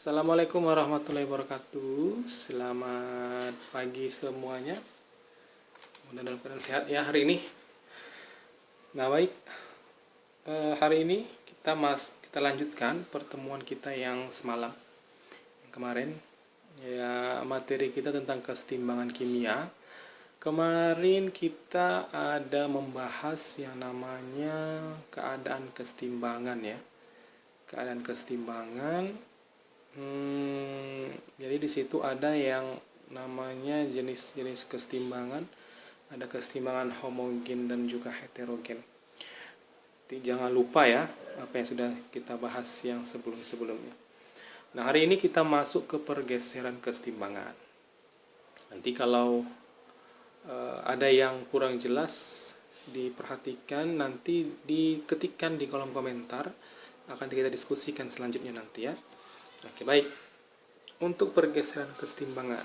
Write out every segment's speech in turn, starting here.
Assalamualaikum warahmatullahi wabarakatuh. Selamat pagi semuanya. Mudah dalam keadaan sehat ya hari ini. Nah baik, hari ini kita lanjutkan pertemuan kita yang semalam, yang kemarin. Ya, materi kita tentang kesetimbangan kimia. Kemarin kita ada membahas yang namanya keadaan kesetimbangan ya. Keadaan kesetimbangan. Jadi di situ ada yang namanya jenis-jenis kesetimbangan, ada kesetimbangan homogen dan juga heterogen. Jangan lupa ya apa yang sudah kita bahas yang sebelum-sebelumnya. Nah hari ini kita masuk ke pergeseran kesetimbangan. Nanti kalau ada yang kurang jelas diperhatikan, nanti diketikkan di kolom komentar, akan kita diskusikan selanjutnya nanti ya. Oke, baik. Untuk pergeseran kesetimbangan.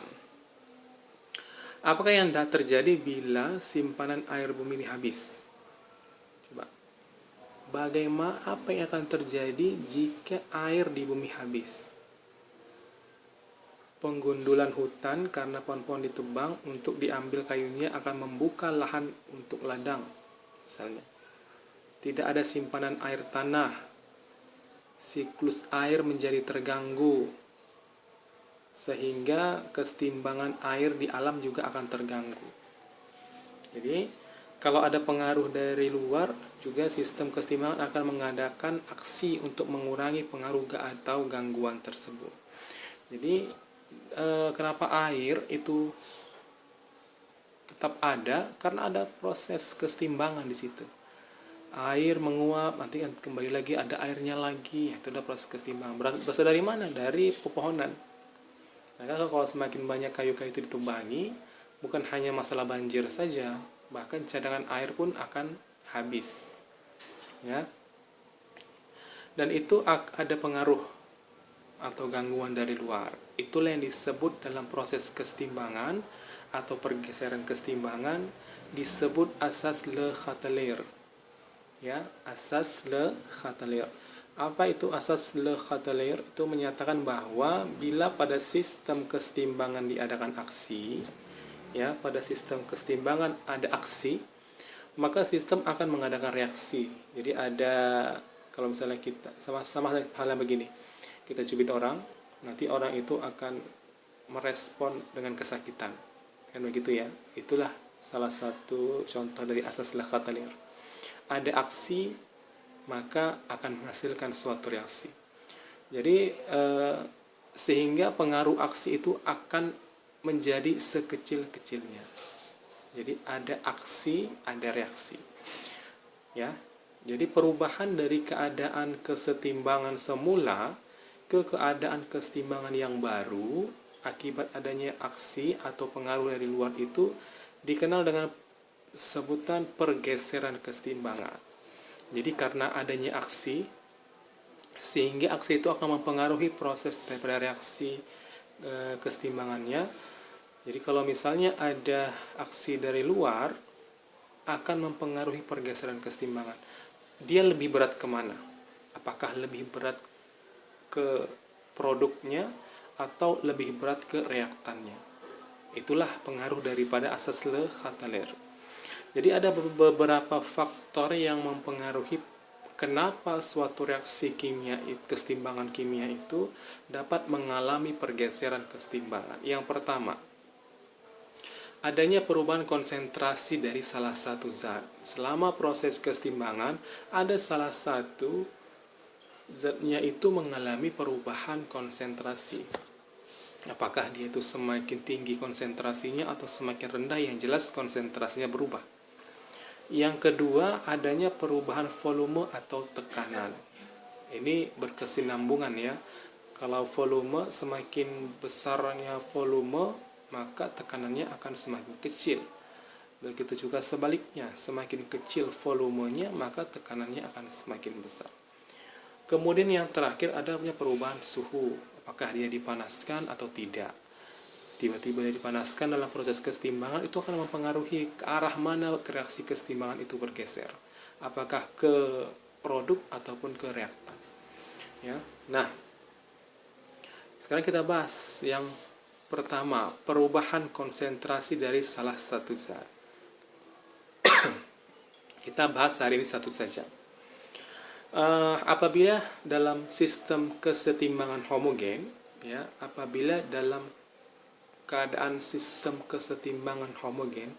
Apakah yang terjadi bila simpanan air bumi ini habis? Coba. Bagaimana apa yang akan terjadi jika air di bumi habis? Penggundulan hutan karena pohon-pohon ditebang untuk diambil kayunya akan membuka lahan untuk ladang, misalnya. Tidak ada simpanan air tanah. Siklus air menjadi terganggu, sehingga kesetimbangan air di alam juga akan terganggu. Jadi, kalau ada pengaruh dari luar, juga sistem kesetimbangan akan mengadakan aksi untuk mengurangi pengaruh atau gangguan tersebut. Jadi, kenapa air itu tetap ada? Karena ada proses kesetimbangan di situ. Air menguap, nanti kembali lagi ada airnya lagi, itu ada proses kesetimbangan. Berasal dari mana? Dari pepohonan. Nah, kalau semakin banyak kayu-kayu itu ditubangi, bukan hanya masalah banjir saja, bahkan cadangan air pun akan habis. Ya. Dan itu ada pengaruh atau gangguan dari luar. Itulah yang disebut dalam proses kesetimbangan atau pergeseran kesetimbangan disebut asas Le Chatelier. Ya, asas Le Chatelier. Apa itu asas Le Chatelier? Itu menyatakan bahwa bila pada sistem kesetimbangan diadakan aksi, ya, pada sistem kesetimbangan ada aksi, maka sistem akan mengadakan reaksi. Jadi ada, kalau misalnya kita sama halnya begini, kita cubit orang, nanti orang itu akan merespon dengan kesakitan, kan begitu ya. Itulah salah satu contoh dari asas Le Chatelier. Ada aksi, maka akan menghasilkan suatu reaksi. Jadi sehingga pengaruh aksi itu akan menjadi sekecil-kecilnya. Jadi ada aksi, ada reaksi. Ya. Jadi perubahan dari keadaan kesetimbangan semula ke keadaan kesetimbangan yang baru akibat adanya aksi atau pengaruh dari luar itu dikenal dengan sebutan pergeseran kesetimbangan. Jadi karena adanya aksi, sehingga aksi itu akan mempengaruhi proses daripada reaksi kesetimbangannya. Jadi kalau misalnya ada aksi dari luar, akan mempengaruhi pergeseran kesetimbangan. Dia lebih berat kemana? Apakah lebih berat ke produknya atau lebih berat ke reaktannya? Itulah pengaruh daripada asas Le Chatelier. Jadi ada beberapa faktor yang mempengaruhi kenapa suatu reaksi kimia, kesetimbangan kimia itu dapat mengalami pergeseran kesetimbangan. Yang pertama, adanya perubahan konsentrasi dari salah satu zat. Selama proses kesetimbangan, ada salah satu zatnya itu mengalami perubahan konsentrasi. Apakah dia itu semakin tinggi konsentrasinya atau semakin rendah, yang jelas konsentrasinya berubah. Yang kedua, adanya perubahan volume atau tekanan. Ini berkesinambungan ya. Kalau volume, semakin besarnya volume, maka tekanannya akan semakin kecil. Begitu juga sebaliknya, semakin kecil volumenya, maka tekanannya akan semakin besar. Kemudian yang terakhir ada perubahan suhu. Apakah dia dipanaskan atau tidak. Tiba-tiba dia dipanaskan dalam proses kesetimbangan, itu akan mempengaruhi ke arah mana reaksi kesetimbangan itu bergeser. Apakah ke produk ataupun ke reaktan. Ya. Nah, Sekarang kita bahas yang pertama, perubahan konsentrasi dari salah satu zat. Kita bahas hari ini satu saja. Apabila dalam sistem kesetimbangan homogen, ya, apabila dalam keadaan sistem kesetimbangan homogen,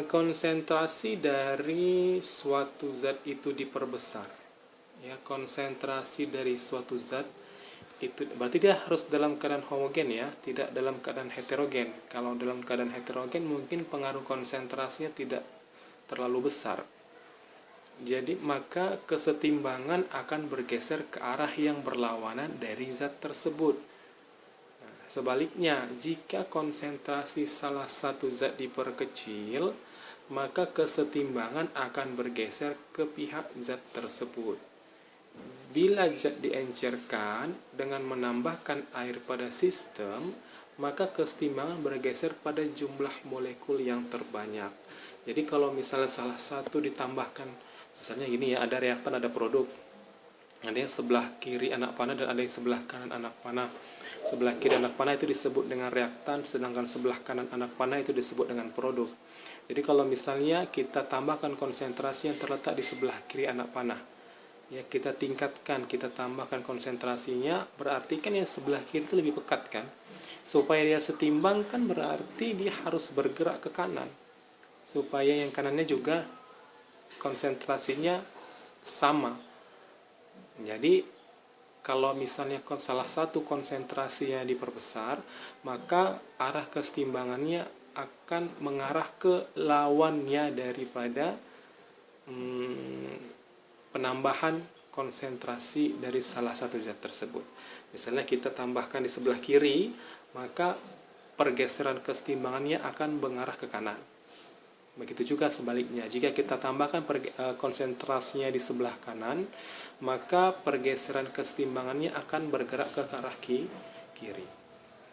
konsentrasi dari suatu zat itu diperbesar, ya, konsentrasi dari suatu zat itu berarti dia harus dalam keadaan homogen, ya, tidak dalam keadaan heterogen. Kalau dalam keadaan heterogen mungkin pengaruh konsentrasinya tidak terlalu besar. Jadi maka kesetimbangan akan bergeser ke arah yang berlawanan dari zat tersebut. Nah, sebaliknya, jika konsentrasi salah satu zat diperkecil, maka kesetimbangan akan bergeser ke pihak zat tersebut. Bila zat diencerkan dengan menambahkan air pada sistem, maka kesetimbangan bergeser pada jumlah molekul yang terbanyak. Jadi kalau misalnya salah satu ditambahkan, misalnya gini ya, ada reaktan, ada produk. Ada yang sebelah kiri anak panah dan ada yang sebelah kanan anak panah. Sebelah kiri anak panah itu disebut dengan reaktan, sedangkan sebelah kanan anak panah itu disebut dengan produk. Jadi kalau misalnya kita tambahkan konsentrasi yang terletak di sebelah kiri anak panah, ya, kita tingkatkan, kita tambahkan konsentrasinya, berarti kan yang sebelah kiri itu lebih pekat kan. Supaya dia setimbang kan berarti dia harus bergerak ke kanan, supaya yang kanannya juga konsentrasinya sama. Jadi kalau misalnya salah satu konsentrasinya diperbesar, maka arah kesetimbangannya akan mengarah ke lawannya daripada penambahan konsentrasi dari salah satu zat tersebut. Misalnya kita tambahkan di sebelah kiri, maka pergeseran kesetimbangannya akan mengarah ke kanan. Begitu juga sebaliknya, jika kita tambahkan konsentrasinya di sebelah kanan, maka pergeseran kesetimbangannya akan bergerak ke arah kiri.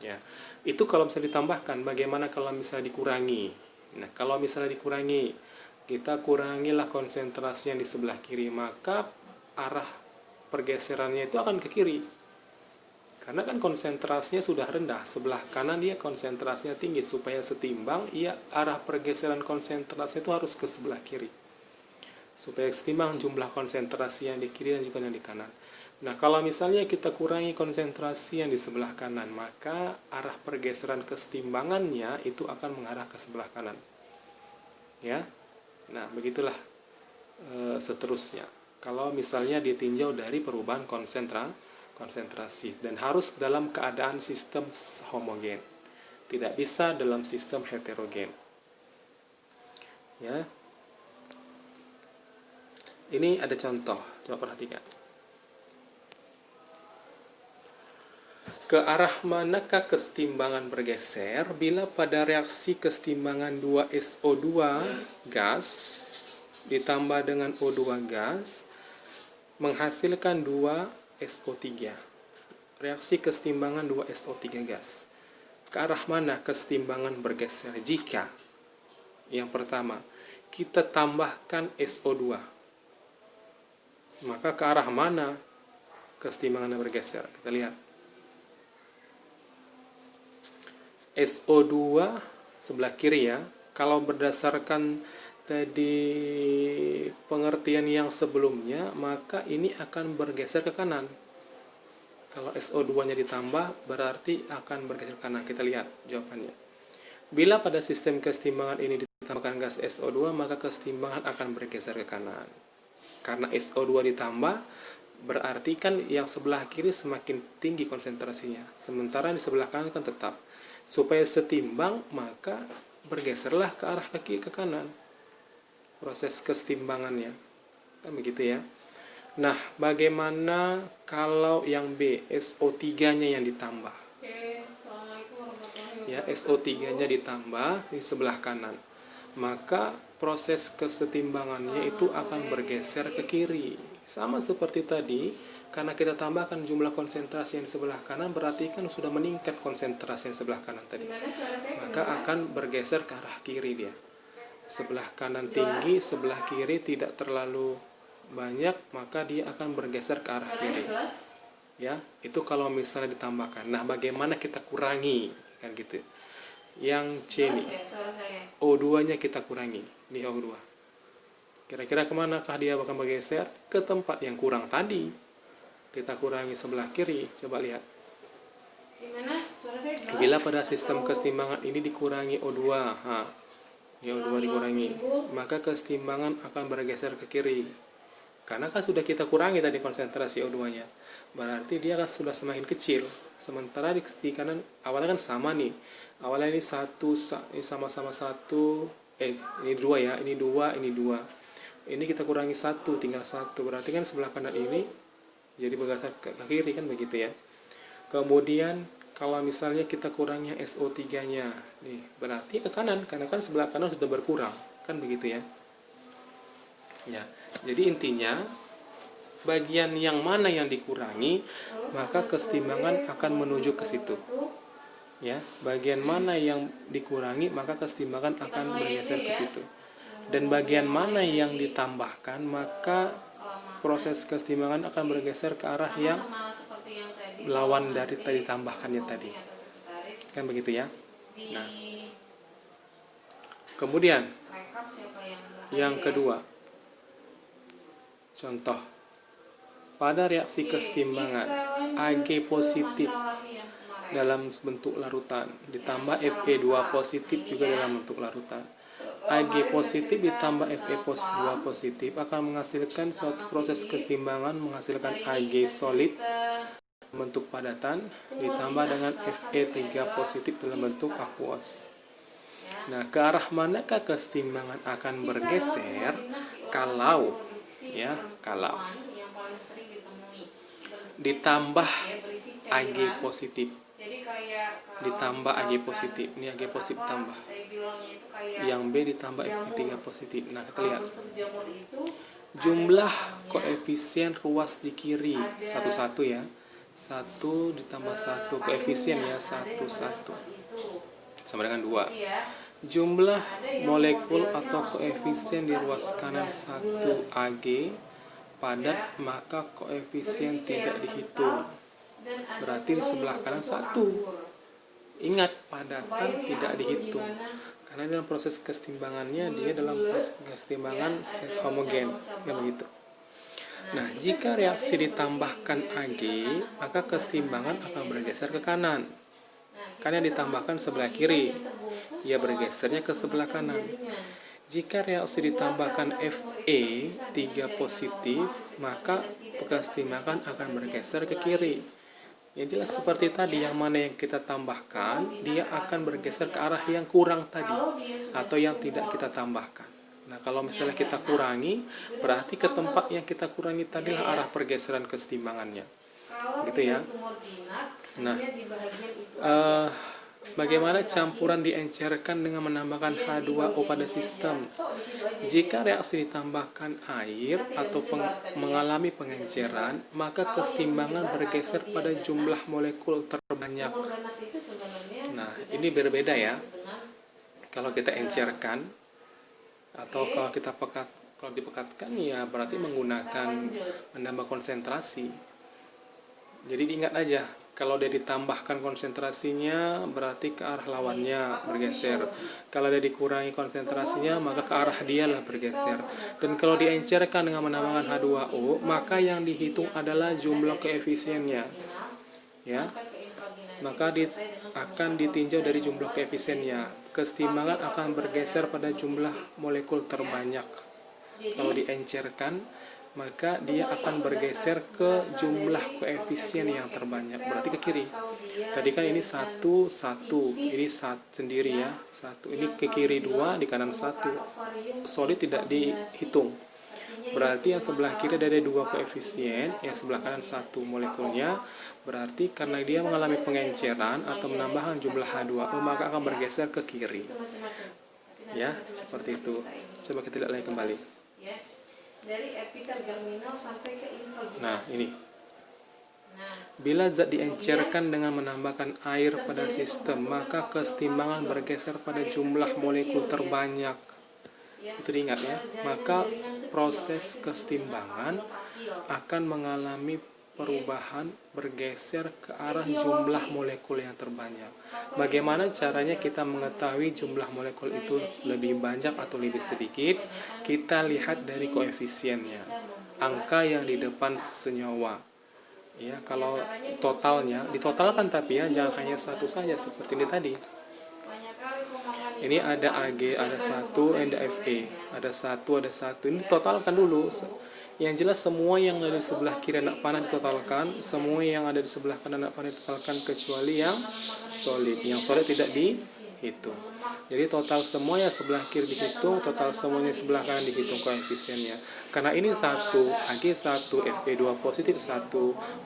Ya, itu kalau misalnya ditambahkan. Bagaimana kalau misalnya dikurangi? Nah, kalau misalnya dikurangi, kita kurangilah konsentrasinya di sebelah kiri, maka arah pergeserannya itu akan ke kiri. Karena kan konsentrasinya sudah rendah, sebelah kanan dia konsentrasinya tinggi, supaya setimbang, arah pergeseran konsentrasi itu harus ke sebelah kiri. Supaya setimbang jumlah konsentrasi yang di kiri dan juga yang di kanan. Nah, kalau misalnya kita kurangi konsentrasi yang di sebelah kanan, maka arah pergeseran kesetimbangannya itu akan mengarah ke sebelah kanan. Ya. Nah, begitulah seterusnya. Kalau misalnya ditinjau dari perubahan konsentrasi, dan harus dalam keadaan sistem homogen, tidak bisa dalam sistem heterogen. Ya, ini ada contoh, coba perhatikan. Ke arah manakah kesetimbangan bergeser bila pada reaksi kesetimbangan 2SO2 gas ditambah dengan O2 gas menghasilkan 2SO3. Reaksi kesetimbangan 2SO3 gas. Ke arah mana kesetimbangan bergeser? Jika yang pertama, kita tambahkan SO2, maka ke arah mana kesetimbangannya bergeser? Kita lihat. SO2 sebelah kiri ya. Kalau berdasarkan tadi pengertian yang sebelumnya, maka ini akan bergeser ke kanan. Kalau SO2-nya ditambah, berarti akan bergeser ke kanan. Kita lihat jawabannya. Bila pada sistem kesetimbangan ini ditambahkan gas SO2, maka kesetimbangan akan bergeser ke kanan. Karena SO2 ditambah, berarti kan yang sebelah kiri semakin tinggi konsentrasinya. Sementara di sebelah kanan kan tetap. Supaya setimbang, maka bergeserlah ke arah kaki ke kanan. Proses kesetimbangannya. Kan begitu ya. Nah, bagaimana kalau yang B, SO3-nya yang ditambah? Ya, SO3-nya ditambah di sebelah kanan. Maka proses kesetimbangannya itu akan bergeser ke kiri. Sama seperti tadi, karena kita tambahkan jumlah konsentrasi yang di sebelah kanan, berarti kan sudah meningkat konsentrasi yang sebelah kanan tadi. Maka akan bergeser ke arah kiri dia. Sebelah kanan tinggi, sebelah kiri tidak terlalu banyak, maka dia akan bergeser ke arah kiri. Ya, itu kalau misalnya ditambahkan. Nah, bagaimana kita kurangi kan gitu. Yang C nih, O2-nya kita kurangi. Ini O2. Kira-kira kemanakah dia bakal bergeser? Ke tempat yang kurang tadi. Kita kurangi sebelah kiri. Coba lihat. Bila pada sistem kesetimbangan ini dikurangi O2, O2 dikurangi, maka kesetimbangan akan bergeser ke kiri. Karena kan sudah kita kurangi tadi konsentrasi O2-nya. Berarti dia kan sudah semakin kecil. Sementara di kanan awalnya kan sama nih. Awalnya ini sama-sama 1, ini 2 ya, ini 2, ini 2. Ini kita kurangi 1, tinggal 1. Berarti kan sebelah kanan ini jadi bergeser ke kiri kan begitu ya. Kemudian kalau misalnya kita kurangnya SO3-nya, nih berarti ke kanan, karena kan sebelah kanan sudah berkurang, kan begitu ya. Ya, jadi intinya bagian yang mana yang dikurangi, maka kesetimbangan akan menuju ke situ. Ya, bagian mana yang dikurangi, maka kesetimbangan akan bergeser ke situ. Dan bagian mana yang ditambahkan, maka proses kesetimbangan akan bergeser ke arah yang lawan dari tadi tambahkannya tadi. Kan begitu ya. Nah, kemudian yang kedua, contoh pada reaksi kesetimbangan Ag positif dalam bentuk larutan ditambah Fe2 positif juga dalam bentuk larutan. Ag positif ditambah Fe2 positif akan menghasilkan suatu proses kesetimbangan, menghasilkan Ag solid bentuk padatan ditambah dengan Fe3 positif dalam bentuk aqueous. Nah, ke arah manakah kesetimbangan akan bergeser kalau ditambah Ag positif. Ditambah Ag positif. Ini Ag positif tambah. Yang B ditambah Fe3 positif. Nah, kita lihat. Jumlah koefisien ruas di kiri satu-satu ya. 1 ditambah 1 koefisien ya, 1 sama dengan 2. Jumlah molekul atau koefisien di ruas kanan 1 Ag padat, maka koefisien tidak dihitung. Berarti di sebelah kanan 1. Ingat, padatan tidak dihitung. Karena dalam proses kesetimbangannya dia dalam proses kesetimbangan homogen, ya begitu. Nah, jika reaksi ditambahkan Ag, maka kesetimbangan akan bergeser ke kanan. Karena ditambahkan sebelah kiri, ia bergesernya ke sebelah kanan. Jika reaksi ditambahkan Fe3 positif, maka kesetimbangan akan bergeser ke kiri. Yang jelas seperti tadi, yang mana yang kita tambahkan, dia akan bergeser ke arah yang kurang tadi, atau yang tidak kita tambahkan. Nah, kalau misalnya kita kurangi, berarti ke tempat yang kita kurangi tadilah arah pergeseran kesetimbangannya. Gitu ya. Nah, bagaimana campuran diencerkan dengan menambahkan H2O pada sistem? Jika reaksi ditambahkan air atau mengalami pengenceran, maka kesetimbangan bergeser pada jumlah molekul terbanyak. Nah, ini berbeda ya. Kalau kita encerkan atau kalau kita dipekatkan, ya berarti menggunakan menambah konsentrasi. Jadi diingat aja, kalau dia ditambahkan konsentrasinya berarti ke arah lawannya bergeser. Kalau dia dikurangi konsentrasinya, maka ke arah dialah bergeser. Dan kalau diencerkan dengan menambahkan H2O, maka yang dihitung adalah jumlah koefisiennya. Ya. Maka akan ditinjau dari jumlah koefisiennya. Kesetimbangan akan bergeser pada jumlah molekul terbanyak. Kalau diencerkan, maka dia akan bergeser ke jumlah koefisien yang terbanyak, berarti ke kiri. Tadi kan ini 1, 1, ini sendiri ya, 1, ini ke kiri 2, di kanan 1. Solid tidak dihitung. Berarti yang sebelah kiri ada 2 koefisien, yang sebelah kanan 1 molekulnya. Berarti karena dia mengalami pengenceran atau menambahkan jumlah H2O, maka akan bergeser ke kiri. Ya, seperti itu. Coba kita lihat lagi kembali. Dari epiter germinal sampai ke invaginasi. Nah, ini. Bila zat diencerkan dengan menambahkan air pada sistem, maka kesetimbangan bergeser pada jumlah molekul terbanyak. Itu diingat ya. Maka proses kesetimbangan akan mengalami perubahan bergeser ke arah jumlah molekul yang terbanyak. Bagaimana caranya kita mengetahui jumlah molekul itu lebih banyak atau lebih sedikit? Kita lihat dari koefisiennya, angka yang di depan senyawa. Ya, kalau totalnya ditotalkan, tapi ya jangan hanya satu saja seperti ini tadi. Ini ada AG, ada 1, ada FE, ada 1, ada 1. Ini totalkan dulu. Yang jelas semua yang ada di sebelah kiri anak panah ditotalkan, semua yang ada di sebelah kanan anak panah ditotalkan kecuali yang solid. Yang solid tidak dihitung. Jadi total semua yang sebelah kiri dihitung, total semuanya sebelah kanan dihitung koefisiennya. Karena ini 1, AG 1, Fe2 positif 1,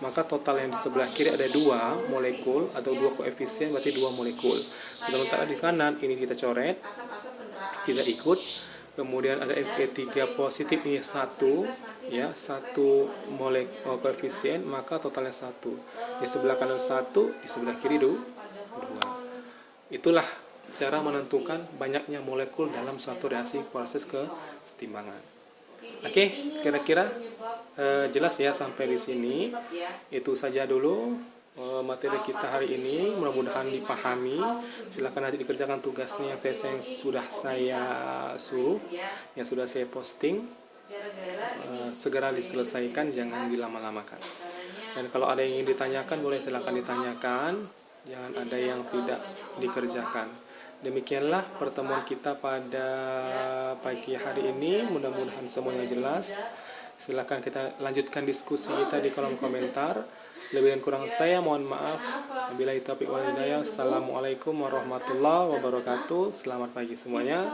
maka total yang di sebelah kiri ada 2 molekul atau 2 koefisien, berarti 2 molekul. Sementara di kanan ini kita coret, tidak ikut. Kemudian ada Fe3 positif, ini 1, ya, 1 molekul koefisien, maka totalnya 1. Di sebelah kanan 1, di sebelah kiri 2. Itulah cara menentukan banyaknya molekul dalam suatu reaksi proses kesetimbangan. Oke, kira-kira jelas ya sampai di sini. Itu saja dulu materi kita hari ini, mudah-mudahan dipahami. Silakan nanti dikerjakan tugasnya yang sudah saya suruh, yang sudah saya posting. Segera diselesaikan, jangan dilama-lamakan. Dan kalau ada yang ingin ditanyakan, boleh silakan ditanyakan, jangan ada yang tidak dikerjakan. Demikianlah pertemuan kita pada pagi hari ini, mudah-mudahan semuanya jelas. Silakan kita lanjutkan diskusi kita di kolom komentar. Lebih dan kurang saya mohon maaf. Wabillahi taufiq wal hidayah. Assalamualaikum warahmatullahi wabarakatuh. Selamat pagi semuanya.